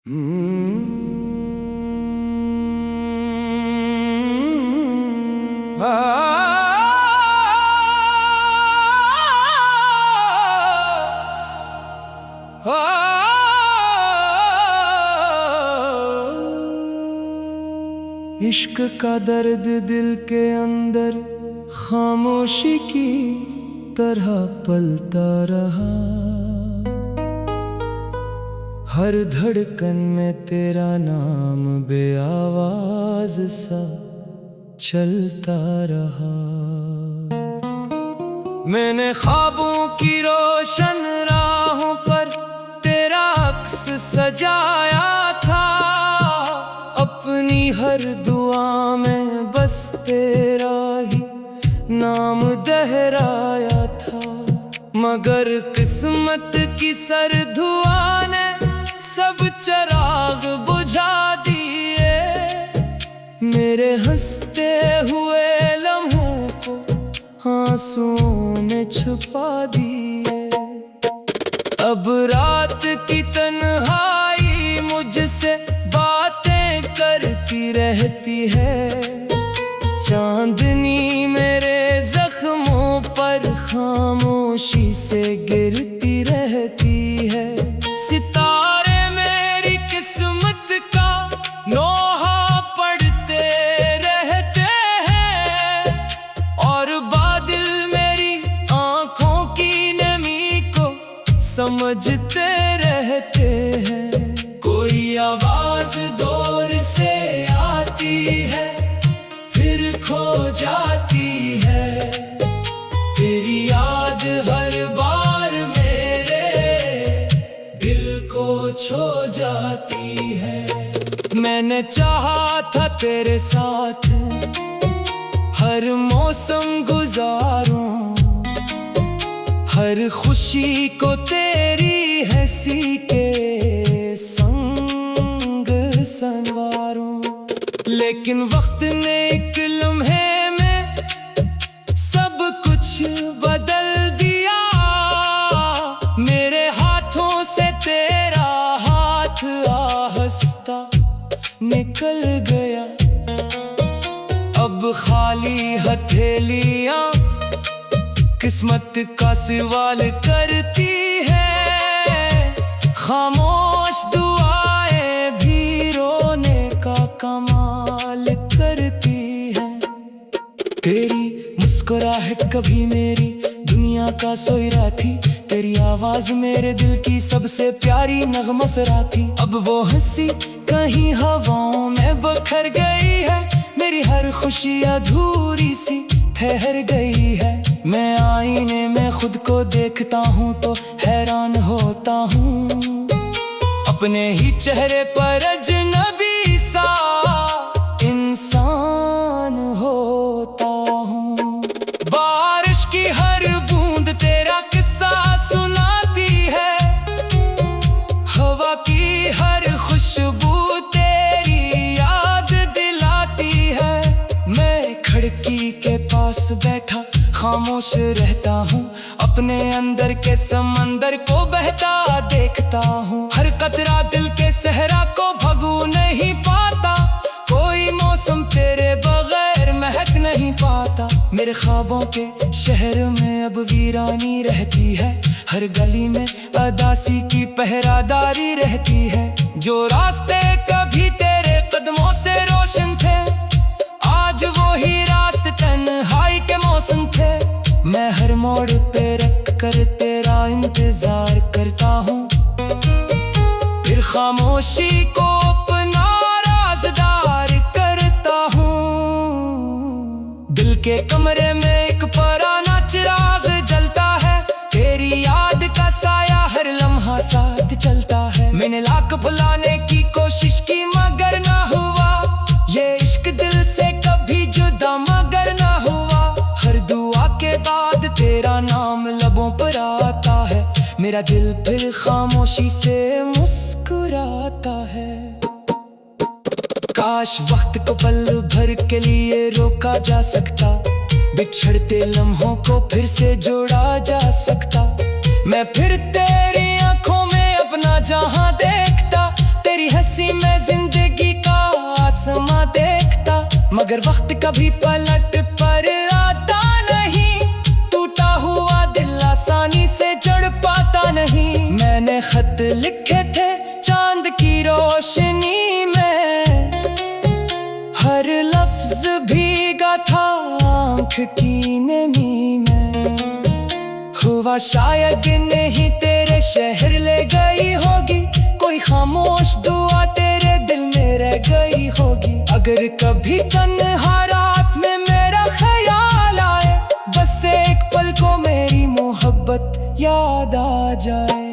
इश्क का दर्द दिल के अंदर खामोशी की तरह पलता रहा। हर धड़कन में तेरा नाम बेआवाज सा चलता रहा। मैंने ख्वाबों की रोशन राहों पर तेरा अक्स सजाया था। अपनी हर दुआ में बस तेरा ही नाम दोहराया था। मगर किस्मत की सर्द दुआ ने सब चिराग बुझा दिए। मेरे हंसते हुए लम्हों को आंसुओं ने छुपा दिए। अब रात की तन्हाई मुझसे बातें करती रहती है। चांदनी मेरे जख्मों पर खामोशी से गिरती रहती है। सितारे मेरी किस्मत का नोहा पढ़ते रहते हैं और बादल मेरी आंखों की नमी को समझते रहते हैं। कोई आवाज दूर से आती है फिर खो जाती है। तेरी याद हर बार मेरे दिल को छू जाती है। मैंने चाहा था तेरे साथ हर मौसम गुजारूं, हर खुशी को तेरी हंसी के संग संवारूं। लेकिन वक्त ने एक लम्हे में सब कुछ बदल दिया। मेरे हाथों से तेरा हाथ आहिस्ता निकल गया। अब खाली हथेलियां किस्मत का सवाल करती है। खामोश दुआएं भी रोने का कमाल करती है। तेरी मुस्कुराहट कभी मेरी दुनिया का सोयरा थी। तेरी आवाज मेरे दिल की सबसे प्यारी नगमसरा थी। अब वो हंसी कहीं हवाओं में बखर गई है। मेरी हर खुशी अधूरी सी ठहर गई है। मैं आईने में खुद को देखता हूँ तो हैरान होता हूँ। अपने ही चेहरे पर अजनबी सा इंसान होता हूँ। बारिश की हर बूंद तेरा किस्सा सुनाती है। हवा की हर खुशबू तेरी याद दिलाती है। मैं खिड़की के पास बैठा खामोश रहता हूँ। अपने अंदर के समंदर को बहता देखता हूँ। हर कतरा दिल के सहरा को भगू नहीं पाता। कोई मौसम तेरे बगैर महक नहीं पाता। मेरे ख्वाबों के शहर में अब वीरानी रहती है। हर गली में अदासी की पहरादारी रहती है। जो रास्ते कभी तेरे कदमों से रोशन थे आज वो ही रास्ते तन्हाई के मौसम थे। मैं हर मोड़ पे रख कर तेरा इंतजार करता हूँ। फिर खामोशी को अपना राज़दार करता हूँ। दिल के कमरे में एक पुराना चिराग जलता है। तेरी याद का साया हर लम्हा साथ चलता है। मैंने लाख भुलाने की कोशिश की मगर ना हुआ। ये इश्क दिल से कभी जुदा मगर ना हुआ। हर दुआ के बाद तेरा नाम लबों पर आता है। मेरा दिल फिर खामोशी से मुस्कुराता है। काश वक्त को पल भर के लिए रोका जा सकता। बिछड़ते लम्हों को फिर से जोड़ा जा सकता। मैं फिर तेरी आंखों में अपना जहां देखता। तेरी मगर वक्त कभी पलट पर आता नहीं, टूटा हुआ दिल आसानी से जड़ पाता नहीं। मैंने खत लिखे थे चांद की रोशनी में, हर लफ्ज भीगा था आँख की नमी में। हुआ शायद नहीं तेरे शहर ले गई होगी, कोई खामोश दुआ तेरे दिल में रह गई होगी। अगर कभी तन्हा रात में मेरा ख्याल आए, बस एक पल को मेरी मोहब्बत याद आ जाए।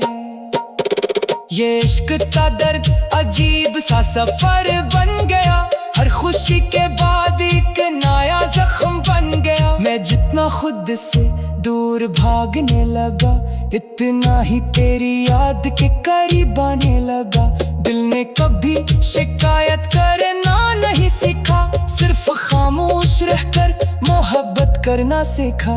ये इश्क का दर्द अजीब सा सफर बन गया, हर खुशी के बाद एक नया जख्म बन गया। मैं जितना खुद से दूर भागने लगा, इतना ही तेरी याद के करीब आने लगा। दिल ने कभी शिकायत करना नहीं सीखा, सिर्फ खामोश रहकर मोहब्बत करना सीखा।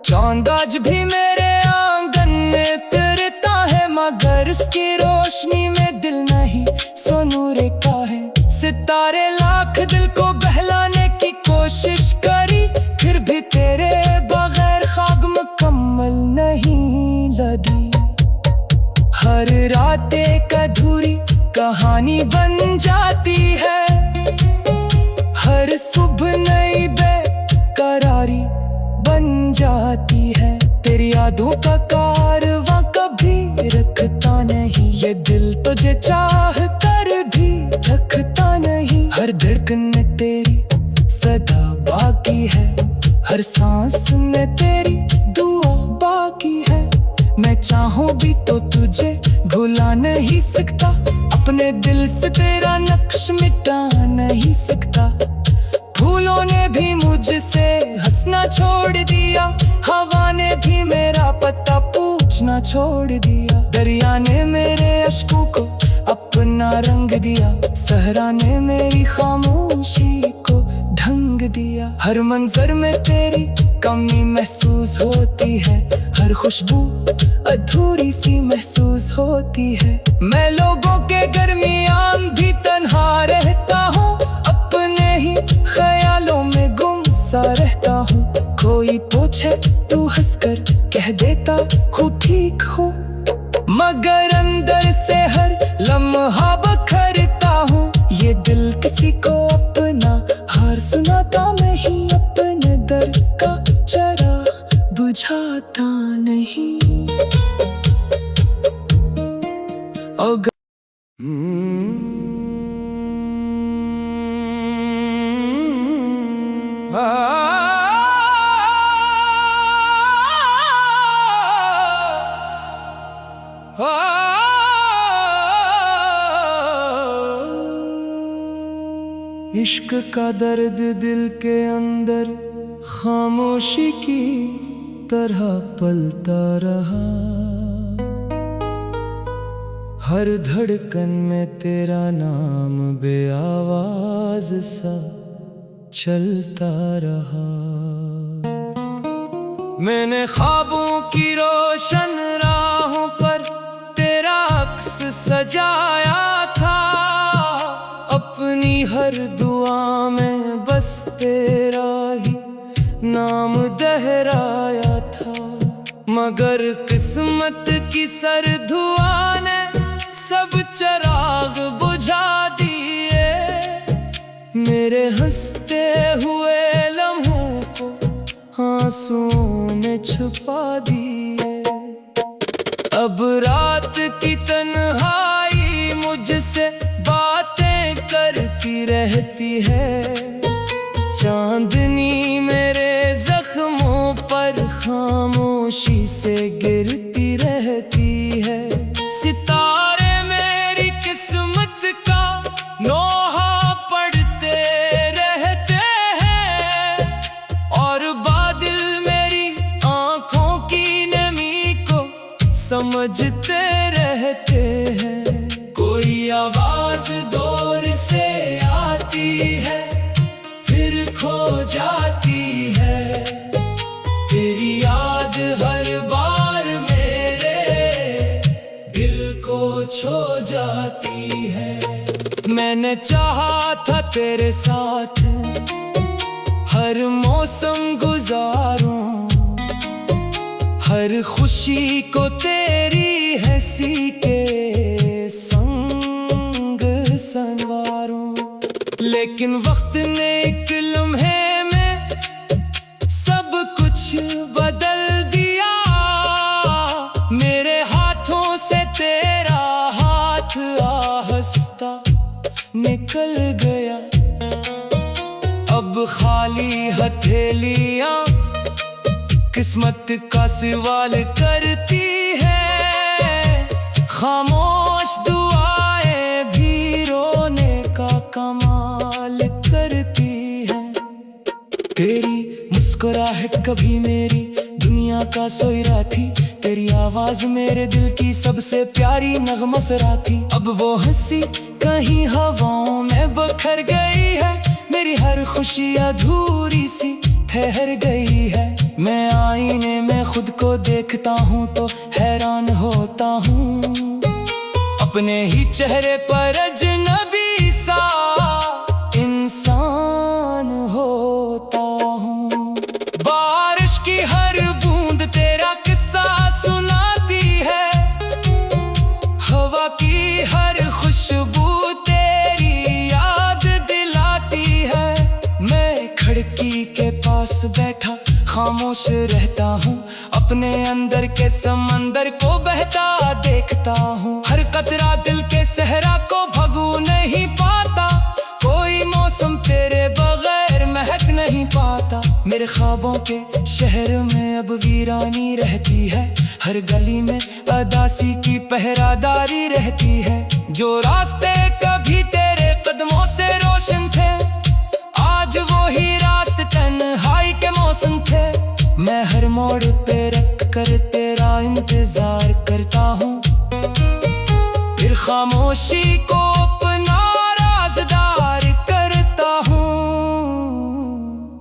चांद आज भी मेरे आंगन में तरता है, मगर उसकी रोशनी में दिल नहीं सोनूरे का है। सितारे लाख दिल को बहलाने की कोशिश करी, फिर भी तेरे बगैर ख्वाब मुकम्मल नहीं लगी। हर रात एक अधूरी कहानी बन जाती है, हर सुबह नई बेकरारी बन जाती है। तेरी यादों का कारवां कभी रखता नहीं, ये दिल तुझे चाह कर भी थकता नहीं। हर धड़कन में तेरी सदा बाकी है, हर सांस में तेरी दुआ बाकी है। मैं चाहूं भी तो तुझे भुला नहीं सकता, अपने दिल से तेरा नक्श मिटा नहीं सकता। फूलों ने भी मुझसे हंसना छोड़ दिया, हवा ने भी मेरा पता पूछना छोड़ दिया। दरिया ने मेरे अश्कों को अपना रंग दिया, सहरा ने मेरी खामोशी को ढंग दिया। हर मंजर में तेरी कमी महसूस होती है, हर खुशबू अधूरी सी महसूस होती है। मैं लोगों के दरमियान भी तन्हा रहता हूँ, अपने ही ख्यालों में गुम सा रहता हूँ। कोई पूछे तू हंसकर कह देता हूँ ठीक हूँ, मगर अंदर से हर लम्हा बखरता हूँ। ये दिल किसी को अपना हार सुनाता नहीं, अपने दर्द का चिराग बुझाता नहीं। इश्क का दर्द दिल के अंदर खामोशी की तरह पलता रहा, हर धड़कन में तेरा नाम बेआवाज सा चलता रहा। मैंने ख्वाबों की रोशन राहों पर तेरा अक्स सजाया था, अपनी हर दुआ में बस तेरा ही नाम दोहराया था। मगर किस्मत की सर्द धुआ ने सब चिराग बुझा दिए, मेरे हंसते हुए लम्हों को आंसुओं ने छुपा दिए। अब रात की तन्हाई मुझसे बातें करती रहती है, चांदनी मेरे जख्मों पर खामोशी से गिरती रहती है। सितारे मेरी किस्मत का नोहा पढ़ते रहते हैं, और बादल मेरी आंखों की नमी को समझते रहते हैं। कोई आवाज दूर से आती है फिर खो जाती है, तेरी याद हर बार मेरे दिल को छू जाती है। मैंने चाहा था तेरे साथ हर मौसम गुजारूं, हर खुशी को तेरी हंसी के संग संवारूं। लेकिन वक्त ने एक लम्हे में सब कुछ बदल दिया, मेरे हाथों से तेरा हाथ आहिस्ता निकल गया। अब खाली हथेलियां किस्मत का सवाल करती है, खामोश दुआएं भी रोने का कमाल करती है। तेरी मुस्कुराहट कभी मेरी दुनिया का सोयरा थी, तेरी आवाज मेरे दिल की सबसे प्यारी नगमसरा थी। अब वो हंसी कहीं हवाओं में बखर गई है, मेरी हर खुशी अधूरी सी ठहर गई है। मैं आईने में खुद को देखता हूँ तो हैरान होता हूँ, अपने ही चेहरे पर अजनबी सा इंसान होता हूँ। बारिश की हर बूंद तेरा किस्सा सुनाती है, हवा की हर खुशबू तेरी याद दिलाती है। मैं खिड़की के पास बैठा खामोश रहता हूँ, अपने अंदर के समंदर को बहता देखता हूँ। हर कतरा दिल के सहरा को भगू नहीं पाता, कोई मौसम तेरे बगैर महक नहीं पाता। मेरे ख्वाबों के शहर में अब वीरानी रहती है, हर गली में अदासी की पहरादारी रहती है। जो रास्ते कभी तेरे कदमों से रोशन थे, आज वो ही रास्ते तन्हाई के मौसम थे। मैं हर मोड़ पे रख कर तेरा इंतजार करता हूँ, फिर खामोशी को अपना राज़दार करता हूँ।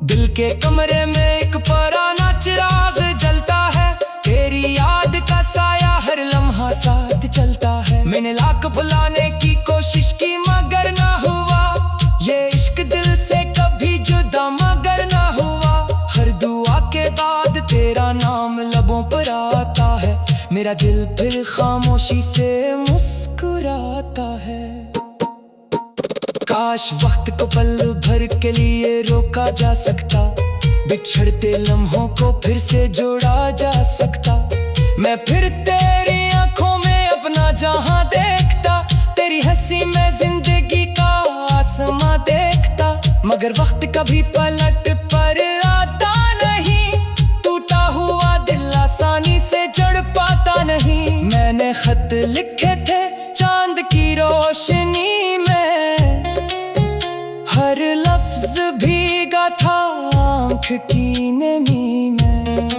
दिल के कमरे में एक पुराना चिराग जलता है, तेरी याद का साया हर लम्हा साथ चलता है। मैंने लाख भुलाने की कोशिश की मगर ना हुआ, ये इश्क दिल से कभी जुदा मगर ना हुआ। हर दुआ के बाद तेरा नाम लबों पर आता है, मेरा दिल फिर खामोशी से मुस्कुराता है। काश वक्त को पल भर के लिए रोका जा सकता, बिछड़ते लम्हों को फिर से जोड़ा जा सकता। मैं फिर तेरी आंखों में अपना जहां देखता, तेरी हंसी में जिंदगी का आसमां देखता। मगर वक्त कभी पलट पर आता नहीं, टूटा हुआ दिल आसानी से जड़ पाता नहीं। मैंने खत लिखे थे चांद की रोशनी में, हर लफ्ज भीगा था आँख की नमी में।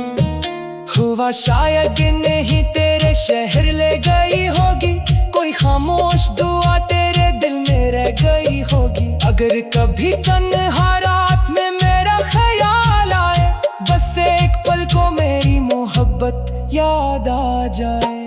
हुआ शायद नहीं तेरे शहर ले गई होगी, कोई खामोश दुआ तेरे दिल में रह गई होगी। अगर कभी तन्हा रात में मेरा ख्याल आए, बस एक पल को मेरी मोहब्बत याद आ जाए।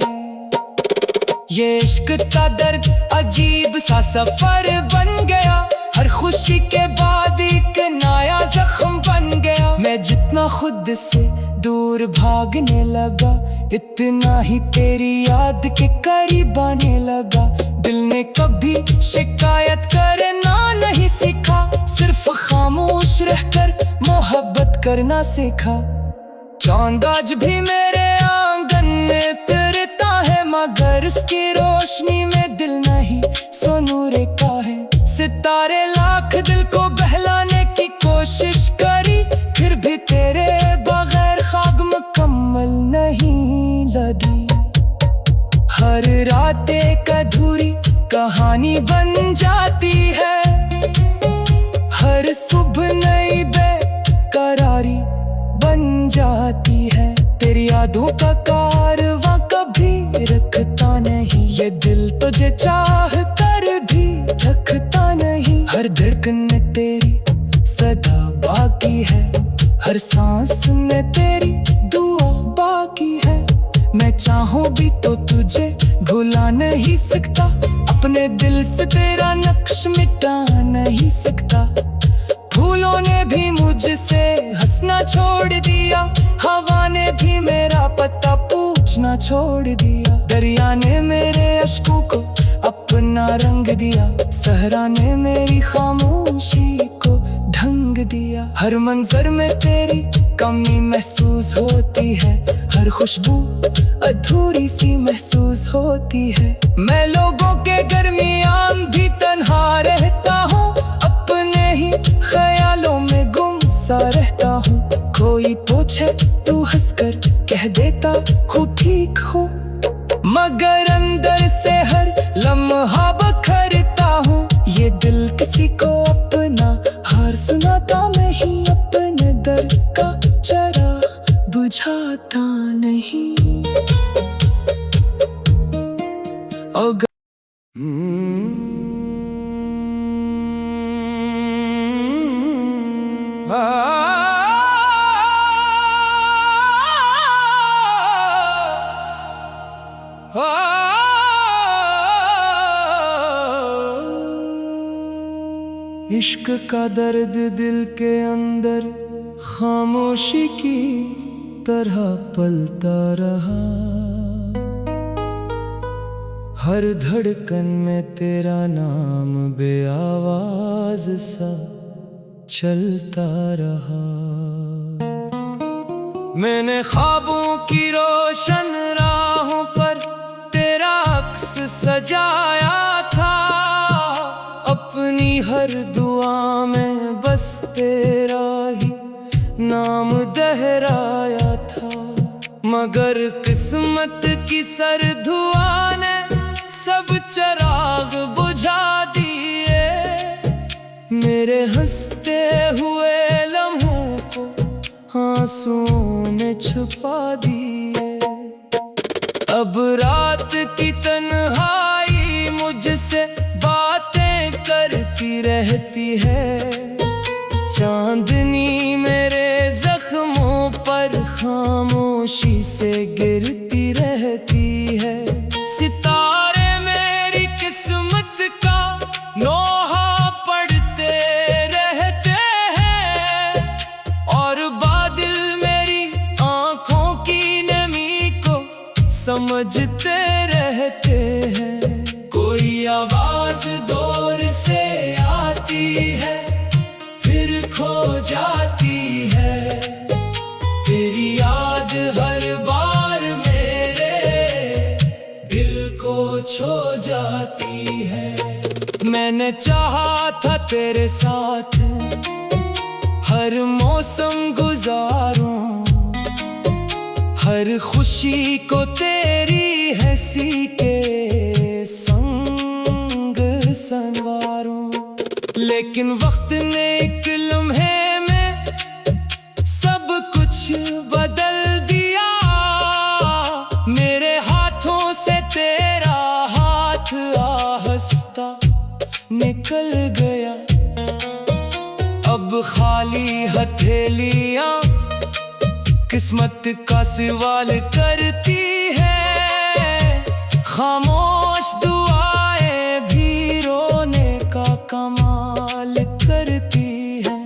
ये इश्क का दर्द अजीब सा सफर बन गया, हर खुशी के बाद एक नया जख्म बन गया। मैं जितना खुद से दूर भागने लगा, इतना ही तेरी याद के करीब आने लगा। दिल ने कभी शिकायत करना नहीं सीखा, सिर्फ खामोश रहकर मोहब्बत करना सीखा। चांद आज भी मेरे आंगन में तरता है, मगर उसकी रोशनी में दिल नहीं सोनूरे का है। सितारे लाख दिल को बहलाने की कोशिश करी, फिर भी तेरे बगैर ख्वाब मुकम्मल नहीं लगी। हर रात एक अधूरी कहानी बन जाती है, हर सुबह नई बेकरारी बन जाती है। तेरी यादों का कारवां कभी रखता नहीं, ये दिल तुझे चाह कर भी थकता नहीं। हर धड़कन में तेरी सदा बाकी है, हर सांस में तेरी दुआ बाकी है। मैं चाहूं भी तो तुझे भुला नहीं सकता, अपने दिल दिल से तेरा नक्श मिटा नहीं सकता। फूलों ने भी मुझसे हंसना छोड़ दिया, हवा ने भी मेरा पता पूछना छोड़ दिया। दरिया ने मेरे अश्कों को अपना रंग दिया, सहरा ने मेरी खामोशी को ढंग दिया। हर मंजर में तेरी कमी महसूस होती है, हर खुशबू अधूरी सी महसूस होती है। मैं लोगों के दरमियान भी तन्हा रहता हूँ, अपने ही ख्यालों में गुम सा रहता हूँ। कोई पूछे तू हंसकर कह देता हूँ ठीक हूँ, मगर अंदर से हर लम्हा बखरता हूँ। ये दिल किसी को अपना हार सुनाता नहीं, अपने दर्द का चिराग बुझाता नहीं। इश्क का दर्द दिल के अंदर खामोशी की तरह पलता रहा, हर धड़कन में तेरा नाम बेआवाज सा चलता रहा। मैंने ख्वाबों की रोशन राहों पर तेरा अक्स सजाया था, अपनी हर दुआ में बस तेरा ही नाम दोहराया था। मगर किस्मत की सर्द धुआ ने सब चिराग बुझा दिए, मेरे हंसते हुए लम्हों को आंसुओं ने छुपा दिए। अब रात की तन्हाई मुझसे बातें करती रहती है, चांदनी मेरे जख्मों पर खामोशी से गिरती रहती है। सितारे मेरी किस्मत का नोहा पढ़ते रहते हैं, और बादल मेरी आंखों की नमी को समझते रहते हैं। कोई आवाज दूर से आती है फिर खो जाती है, तेरी याद हर बार मेरे दिल को छू जाती है। मैंने चाहा था तेरे साथ हर मौसम गुजारूं, हर खुशी को तेरी हंसी के संग संवारूं, लेकिन वक्त ने एक लम्हे में सब कुछ बदल दिया। मेरे हाथों से तेरा हाथ आहिस्ता निकल गया, अब खाली हथेलियां किस्मत का सवाल करती है, खामोश दुआएं भी रोने का कमाल करती है।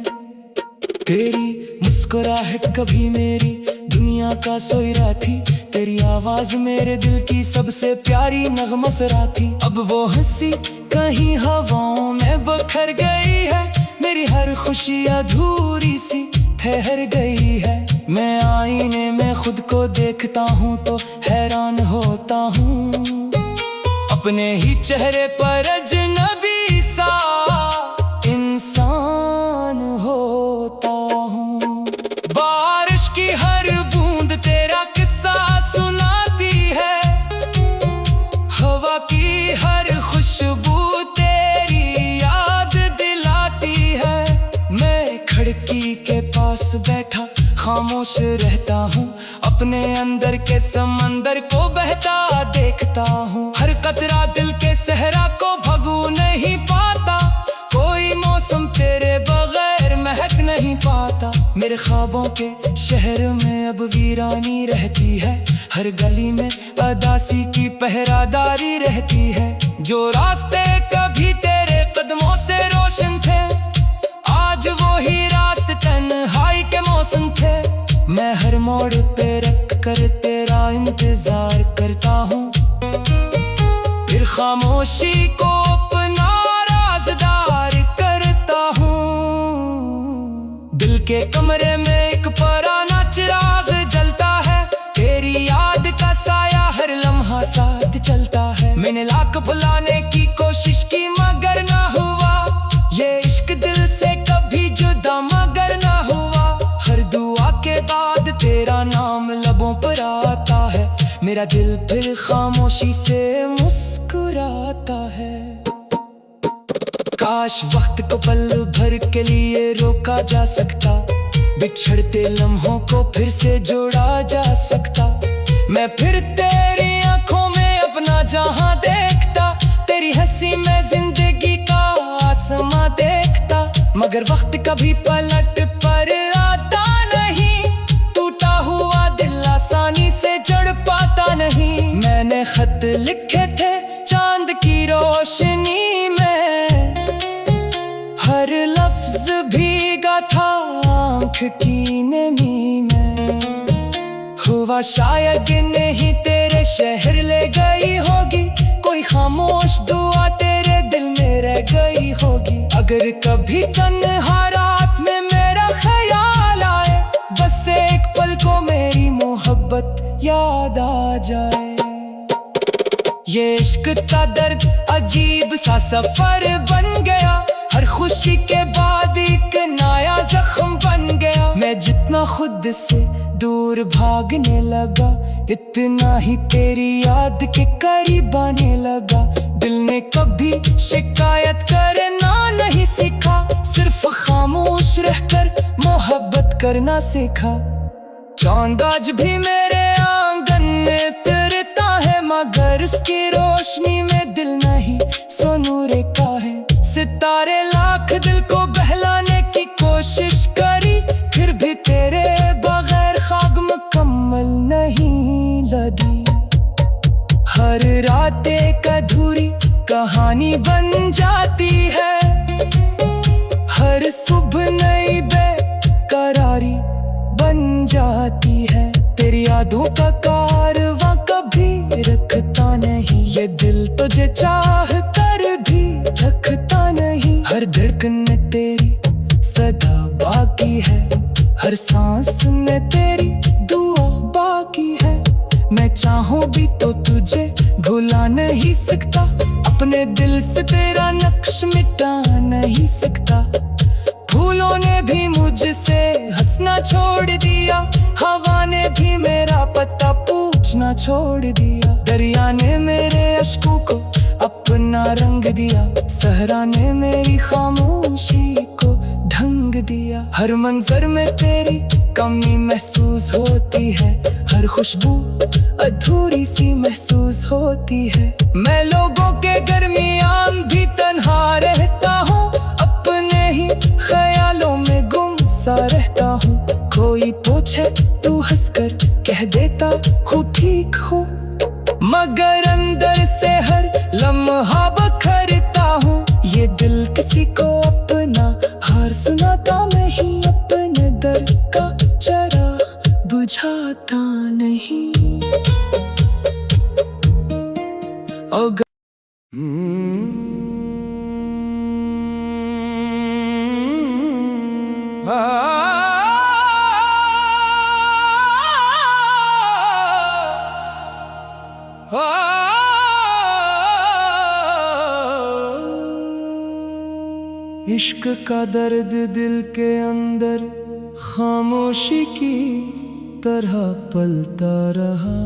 तेरी मुस्कुराहट कभी मेरी दुनिया का सोयरा थी, तेरी आवाज मेरे दिल की सबसे प्यारी नगमसरा थी। अब वो हंसी कहीं हवाओं में बखर गई है, मेरी हर खुशी अधूरी सी ठहर गई है। मैं आईने में खुद को देखता हूँ तो हैरान होता हूँ, अपने ही चेहरे पर अजनबी सा इंसान होता हूँ। बारिश की हर बूंद तेरा किस्सा सुनाती है, हवा की हर खुशबू तेरी याद दिलाती है। मैं खिड़की के पास बैठा खामोश रहता हूँ, अपने अंदर के समंदर को बहता देखता हूँ। हर कतरा दिल के सहरा को भगू नहीं पाता, कोई मौसम तेरे बगैर महक नहीं पाता। मेरे ख्वाबों के शहर में अब वीरानी रहती है, हर गली में अदासी की पहरादारी रहती है। जो रास्ते कभी के कमरे में एक पुराना चिराग जलता है, तेरी याद का साया हर लम्हा साथ चलता है। मैंने लाख भुलाने की कोशिश की मगर ना हुआ, ये इश्क दिल से कभी जुदा मगर ना हुआ। हर दुआ के बाद तेरा नाम लबों पर आता है, मेरा दिल फिर खामोशी से मुस्कुराता है। काश वक्त को पल भर के लिए रोका जा सकता, बिछड़ते लम्हों को फिर से जोड़ा जा सकता। मैं फिर तेरी आंखों में अपना जहां देखता, तेरी हंसी में जिंदगी का आसमां देखता। मगर वक्त कभी पलट पर आता नहीं, टूटा हुआ दिल आसानी से जड़ पाता नहीं। मैंने खत लिखे थे चांद की रोशनी में, हर लफ्ज भीगा था आँख की नमी में। हुआ शायद नहीं तेरे शहर ले गई होगी, कोई खामोश दुआ तेरे दिल में रह गई होगी। अगर कभी तन्हा रात में मेरा ख्याल आए, बस एक पल को मेरी मोहब्बत याद आ जाए। ये इश्क का दर्द अजीब सा सफर बन गया, हर खुशी के बाद एक नया जख्म बन गया। मैं जितना खुद से दूर भागने लगा, इतना ही तेरी याद के करीब आने लगा। दिल ने कभी शिकायत करना नहीं सीखा, सिर्फ खामोश रहकर मोहब्बत करना सीखा। चांद आज भी मेरे आंगन में तरता है, मगर उसकी रोशनी में दिल नहीं सोनूरे का है। सितारे लाख दिल को बहलाने की कोशिश करी, फिर भी तेरे बगैर ख्वाब मुकम्मल नहीं लगी। हर रात एक अधूरी कहानी बन जाती है, हर सुबह नई बेकरारी बन जाती है। तेरी यादों का कारवां कभी रखता नहीं, ये दिल तुझे चाह कर भी थकता नहीं। हर धड़कन में तेरी सदा बाकी है, हर सांस में तेरी दुआ बाकी है। मैं चाहूं भी तो तुझे भुला नहीं सकता, अपने दिल से तेरा नक्श मिटा नहीं सकता। फूलों ने भी मुझसे हंसना छोड़ दिया, हवा ने भी मेरा पता पूछना छोड़ दिया। दरिया ने मेरे अश्कों को अपना रंग दिया, सहरा ने मेरी खामोशी को ढंग दिया। हर मंजर में तेरी कमी महसूस होती है, हर खुशबू अधूरी सी महसूस होती है। मैं लोगों के दरमियान भी तन्हा रहता हूँ, अपने ही ख्यालों में गुम सा रहता हूँ। कोई पूछे तू हंसकर कह देता हूँ ठीक हूँ, मगर अंदर से हर लम्हा बखरता हूँ। ये दिल किसी को अपना हार सुनाता नहीं, अपने दर्द का चिराग बुझाता नहीं। इश्क का दर्द दिल के अंदर खामोशी की तरह पलता रहा,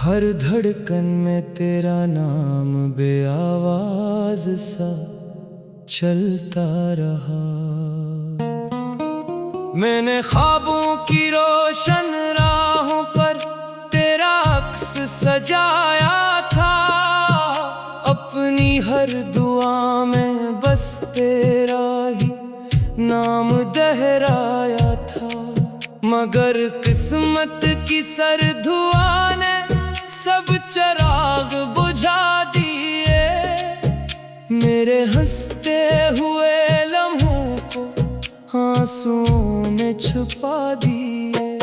हर धड़कन में तेरा नाम बेआवाज सा चलता रहा। मैंने ख्वाबों की रोशन राहों पर तेरा अक्स सजाया था, अपनी हर दुआ में बस तेरा ही नाम दोहराया था। मगर किस्मत की सर्द हवा ने सब चिराग बुझा दिए, मेरे हंसते हुए लम्हों को आंसुओं ने छुपा दिए।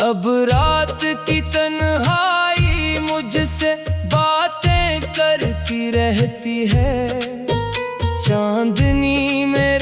अब रात की तन्हाई मुझसे बातें करती रहती है, चांदनी में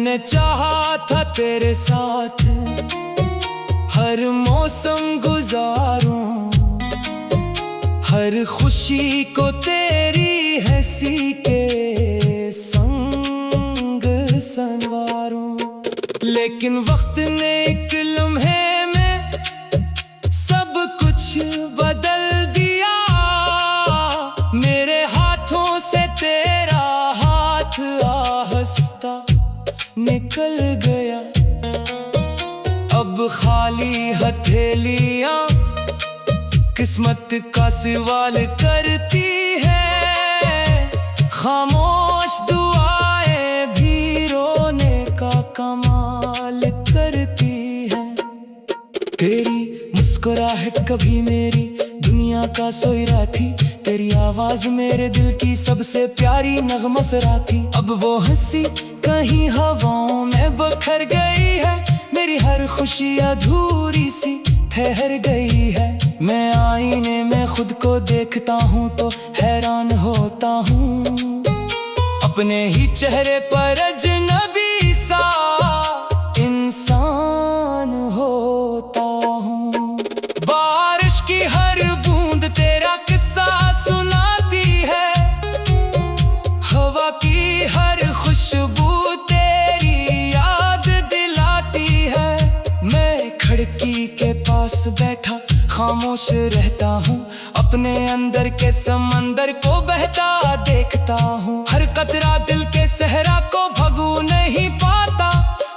मैंने चाहा था तेरे साथ हर मौसम गुजारूं, हर खुशी को तेरी हंसी के संग संवारूं। लेकिन वक्त ने एक लम्हे में सब कुछ बदल दिया, मेरे हाथों से तेरा हाथ आहिस्ता निकल गया। अब खाली हथेलियां किस्मत का सवाल करती है, खामोश दुआएं भी रोने का कमाल करती है। तेरी मुस्कुराहट कभी मेरी दुनिया का सोयरा थी, तेरी आवाज मेरे दिल की सबसे प्यारी नगमसरा थी। अब वो हंसी कहीं हवाओं में बखर गई है, मेरी हर खुशी अधूरी सी ठहर गई है। मैं आईने में खुद को देखता हूँ तो हैरान होता हूँ, अपने ही चेहरे पर अजनबी सा इंसान होता हूँ। बारिश की हर बूंद तेरा किस्सा सुनाती है, हवा की हर खुशबू तेरी याद दिलाती है। मैं खिड़की के पास बैठा खामोश रहता हूँ, अपने अंदर के समंदर को बहता देखता हूँ। हर कतरा दिल के सहरा को भगू नहीं पाता,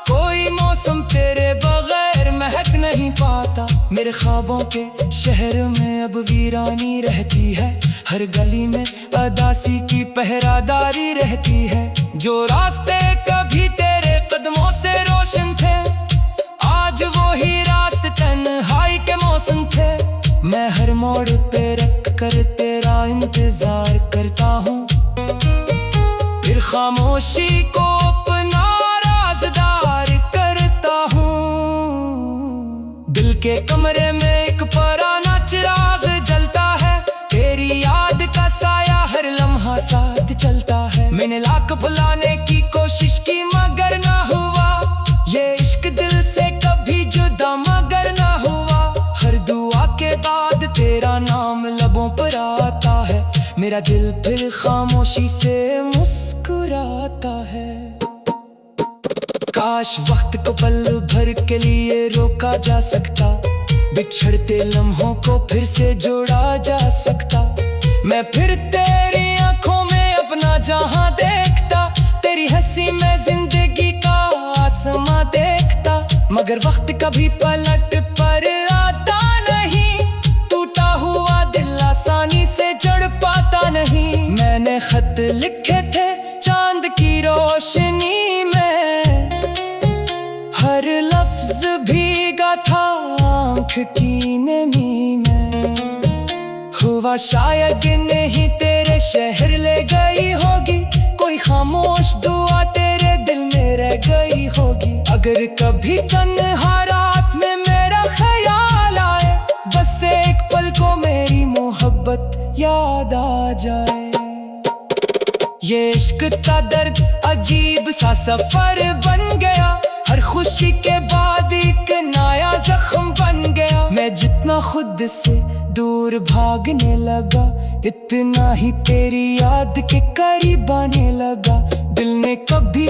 कोई मौसम तेरे बगैर महक नहीं पाता। मेरे ख्वाबों के शहर में अब वीरानी रहती है, हर गली में अदासी की पहरादारी रहती है। जो रास्ते कभी तेरे कदमों से रोशन थे, आज वो ही रास्ते तन्हाई के मौसम थे। मैं हर मोड़ पे रख कर तेरा इंतजार करता हूँ, फिर खामोशी को अपना राज़दार करता हूँ। दिल के कमरे में एक पुराना चिराग जलता है, तेरी याद का साया हर लम्हा साथ चलता है। मैंने लाख भुलाने की कोशिश की मगर ना हुआ, ये इश्क दिल से कभी जुदा मगर ना हुआ। हर दुआ के बाद तेरा नाम लबों पर आता है, मेरा दिल फिर खामोशी से मुस्कुराता है। काश वक्त को पल भर के लिए रोका जा सकता, बिछड़ते लम्हों को फिर से जोड़ा जा सकता। मैं फिर तेरी आंखों में अपना जहां देखता, तेरी हंसी में जिंदगी का आसमां देखता। मगर वक्त कभी पलट पर आता नहीं, टूटा हुआ दिल आसानी से जड़ पाता नहीं। मैंने खत लिखे थे चांद की रोशनी में, हर लफ्ज भीगा था आँख की नमी में। हुआ शायद नहीं तेरे शहर ले गई होगी, कोई खामोश दुआ तेरे दिल में रह गई होगी। अगर कभी तन्हा रात में मेरा ख्याल आए, बस एक पल को मेरी मोहब्बत याद आ जाए। ये इश्क का दर्द अजीब सा सफर बन गया, हर खुशी के बाद एक नया जख्म बन गया। मैं जितना खुद से दूर भागने लगा, इतना ही तेरी याद के करीब आने लगा। दिल ने कभी